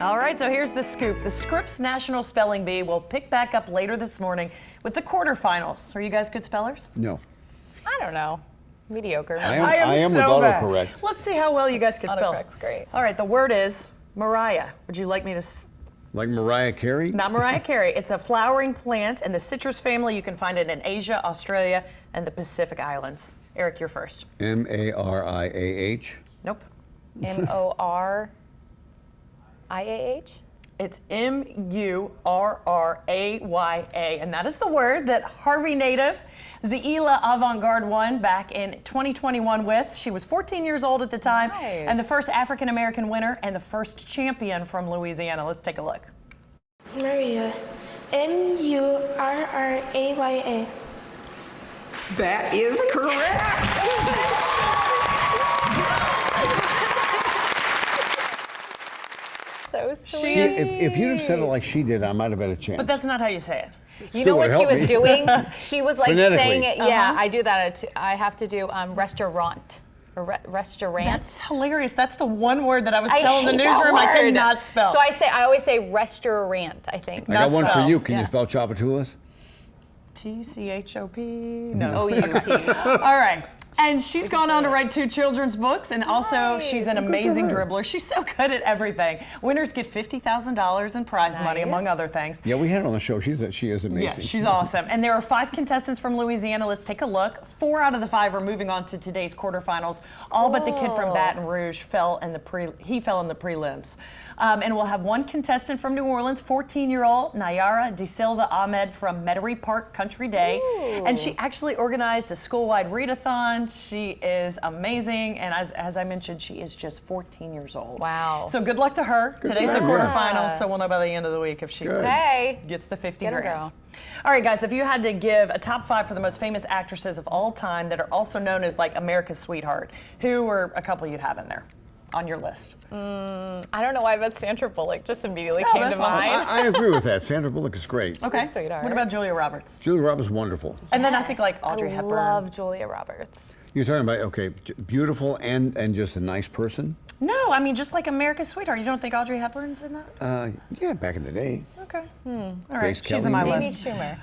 All right, so here's the scoop. The Scripps National Spelling Bee will pick back up later this morning with the quarterfinals. Are you guys good spellers? No. I don't know. Mediocre. I am so with bad. autocorrect. Let's see how well you guys can spell. Autocorrect's great. All right, the word is Mariah. Would you like me to... Like Mariah Carey? Not Mariah Carey. It's a flowering plant in the citrus family. You can find it in Asia, Australia, and the Pacific Islands. Eric, you're first. M-A-R-I-A-H? Nope. M-O-R-I-A-H? It's M-U-R-R-A-Y-A, and that is the word that Harvey native Zeila Avant-Garde won back in 2021 with. She was 14 years old at the time, Nice. and the first African-American winner and the first champion from Louisiana. Let's take a look. Maria, M-U-R-R-A-Y-A. That is correct. So sweet. If you'd have said it like she did, I might have had a chance. But that's not how you say it. You know what she was doing? She was like Phonetically. saying it. Yeah, I do that. I have to do restaurant. Or restaurant. That's hilarious. That's the one word that I was I telling the hate that newsroom I could word. not spell. So I always say restaurant, I think. I got one for spell. you. Can Yeah. you spell Chopatulas? T-C-H-O-P? No. O-U-P. All right. And she's gone on to write 2 children's books, and also she's an amazing her. dribbler. She's so good at everything. Winners get $50,000 in prize money, among Nice. other things. Yeah, we had her on the show. She is amazing. Yeah, she's awesome. And there are 5 contestants from Louisiana. Let's take a look. 4 out of the 5 are moving on to today's quarterfinals. All but the kid from Baton Rouge fell in the prelims. And we'll have 1 contestant from New Orleans, 14-year-old Nayara De Silva Ahmed from Metairie Park Country Day. Ooh. And she actually organized a school-wide readathon. She is amazing. And as I mentioned, she is just 14 years old. Wow. So good luck to her. Today's the for her, yeah. quarterfinals, so we'll know by the end of the week if she Okay. gets the 50 Get her, grand. girl. All right, guys, if you had to give a top 5 for the most famous actresses of all time that are also known as like America's sweetheart, who were a couple you'd have in there on your list? I don't know why, but Sandra Bullock just immediately came that's to awesome. mind. I agree with that. Sandra Bullock is great. Okay. Sweetheart. What about Julia Roberts? Julia Roberts is wonderful. And then I think like Audrey I Hepburn. love Julia Roberts. You're talking about, okay, beautiful and just a nice person? No, I mean just like America's sweetheart. You don't think Audrey Hepburn's in that? Yeah, back in the day. Okay. All right, Grace she's Kelly, in my maybe? Amy list. Schumer.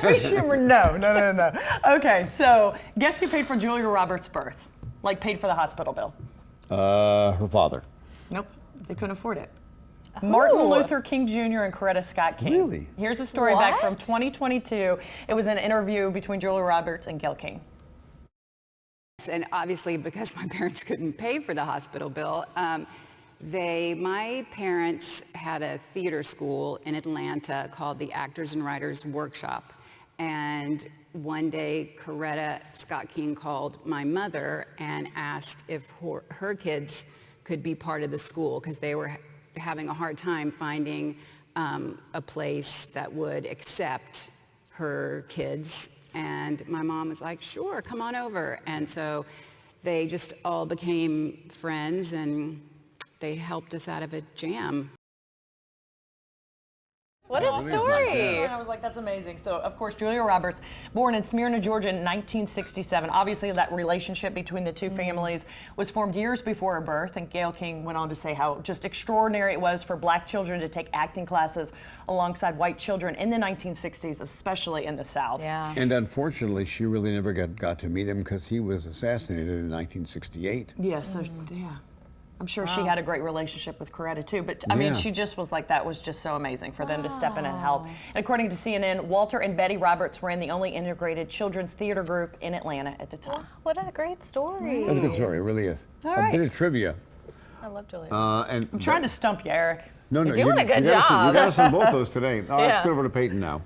Amy Schumer, no. Okay, so guess who paid for Julia Roberts' birth? Like paid for the hospital bill? Her father. Nope, they couldn't afford it. Martin Luther King Jr. and Coretta Scott King. Really? Here's a story back from What? 2022. It was an interview between Julia Roberts and Gayle King. And obviously, because my parents couldn't pay for the hospital bill, my parents had a theater school in Atlanta called the Actors and Writers Workshop. And one day, Coretta Scott King called my mother and asked if her kids could be part of the school because they were having a hard time finding a place that would accept her kids. And my mom was like, sure, come on over. And so they just all became friends and they helped us out of a jam. What a story. I was like, that's amazing. So, of course, Julia Roberts, born in Smyrna, Georgia in 1967. Obviously, that relationship between the 2 families was formed years before her birth. And Gayle King went on to say how just extraordinary it was for Black children to take acting classes alongside white children in the 1960s, especially in the South. Yeah. And unfortunately, she really never got to meet him because he was assassinated in 1968. Yeah, so, yeah. I'm sure she had a great relationship with Coretta too, but I mean, Yeah. she just was like, that was just so amazing for them to step in and help. And according to CNN, Walter and Betty Roberts ran the only integrated children's theater group in Atlanta at the time. What a great story. That's a good story, it really is. All A right. bit of trivia. I love Julia. And I'm trying to stump you, Eric. No, You're doing a good you got us on job. both those today. All right, Yeah. let's go over to Peyton now.